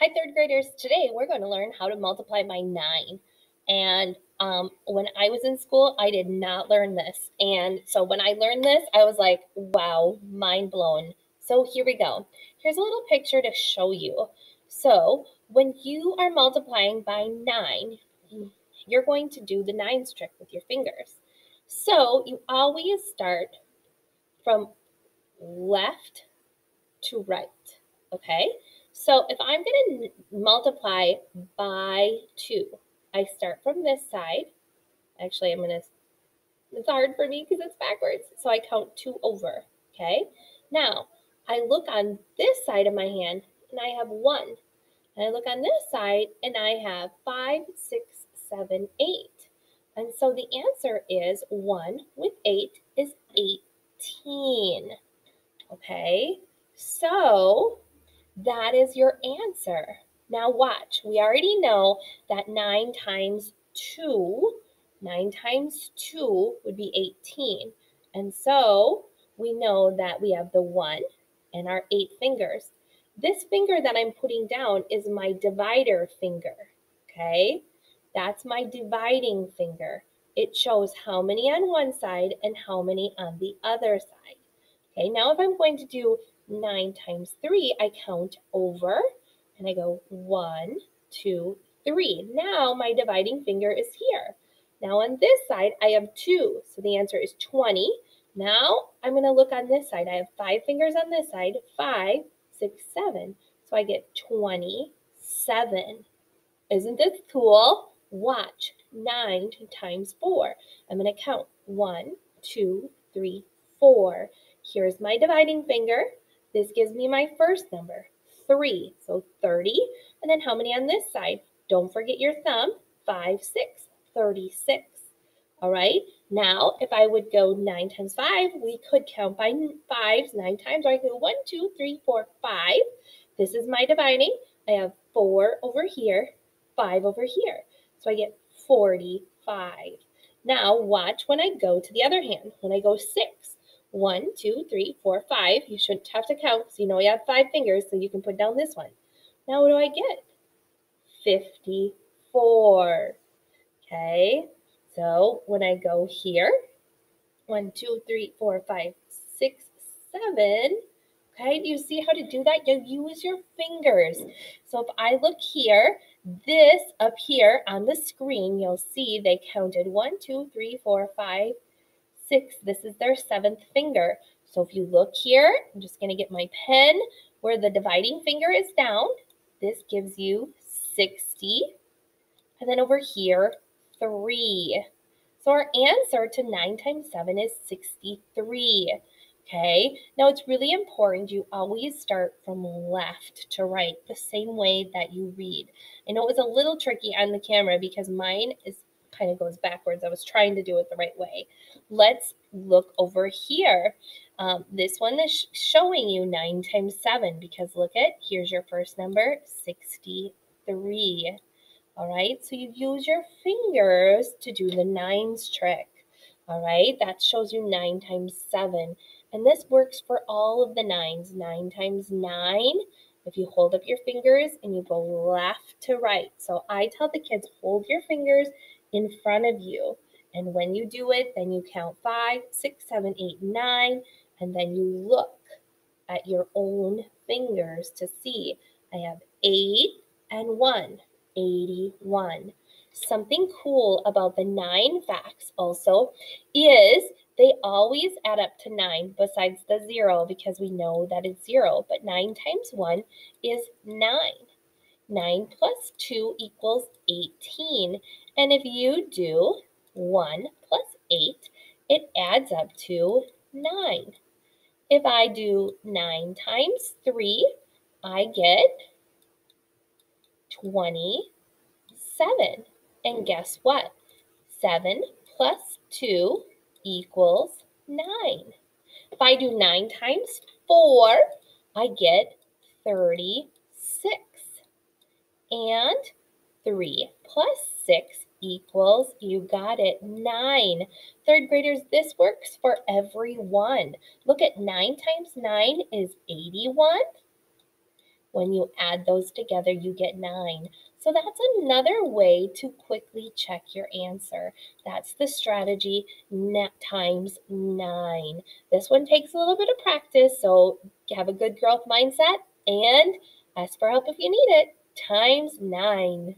Hi, third graders. Today we're going to learn how to multiply by 9. And when I was in school, I did not learn this. And so when I learned this, I was like, wow, mind blown. So here we go. Here's a little picture to show you. So when you are multiplying by 9, you're going to do the 9s trick with your fingers. So you always start from left to right, okay? So if I'm going to multiply by 2, I start from this side. Actually, it's hard for me because it's backwards. So I count 2 over, okay? Now, I look on this side of my hand and I have 1. And I look on this side and I have 5, 6, 7, 8. And so the answer is 1 with 8 is 18. Okay, so that is your answer. Now watch, we already know that 9 times 2 would be 18. And so we know that we have the 1 and our 8 fingers. This finger that I'm putting down is my divider finger, okay? That's my dividing finger. It shows how many on one side and how many on the other side. Okay, now if I'm going to do 9 times 3, I count over and I go 1, 2, 3. Now my dividing finger is here. Now on this side, I have 2, so the answer is 20. Now I'm going to look on this side. I have 5 fingers on this side, 5, 6, 7. So I get 27. Isn't this cool? Watch, 9 times 4. I'm going to count 1, 2, 3, 4. Here's my dividing finger. This gives me my first number, 3, so 30. And then how many on this side? Don't forget your thumb, 5, 6, 36. All right, now if I would go 9 times 5, we could count by 5s 9 times, or I could go 1, 2, 3, 4, 5. This is my dividing. I have 4 over here, 5 over here. So I get 45. Now watch when I go to the other hand. When I go 6, 1, 2, 3, 4, 5. You shouldn't have to count because you know you have 5 fingers, so you can put down this one. Now what do I get? 54. Okay, so when I go here, 1, 2, 3, 4, 5, 6, 7. Okay, do you see how to do that? You use your fingers. So if I look here, this up here on the screen, you'll see they counted 1, 2, 3, 4, 5, 6. This is their 7th finger. So if you look here, I'm just going to get my pen where the dividing finger is down. This gives you 60. And then over here, 3. So our answer to 9 times 7 is 63. Okay, now it's really important you always start from left to right, the same way that you read. I know it was a little tricky on the camera because mine is kind of goes backwards. I was trying to do it the right way. Let's look over here. This one is showing you 9 times 7 because look at, here's your first number, 63. All right, so you use your fingers to do the 9s trick. All right, that shows you 9 times 7. And this works for all of the 9s. 9 times 9, if you hold up your fingers and you go left to right. So I tell the kids, hold your fingers in front of you. And when you do it, then you count 5, 6, 7, 8, 9. And then you look at your own fingers to see. I have 8 and 1. 81. Something cool about the 9 facts also is they always add up to 9 besides the 0 because we know that it's 0. But 9 times 1 is 9. 9 plus 2 equals 18. And if you do 1 plus 8, it adds up to 9. If I do 9 times 3, I get 27. And guess what? 7 plus 2 equals 9. If I do 9 times 4, I get 36. And 3 plus 6 equals, you got it, 9. Third graders, this works for everyone. Look at 9 times 9 is 81. When you add those together, you get 9. So that's another way to quickly check your answer. That's the strategy times 9. This one takes a little bit of practice, so have a good growth mindset and ask for help if you need it. Times 9.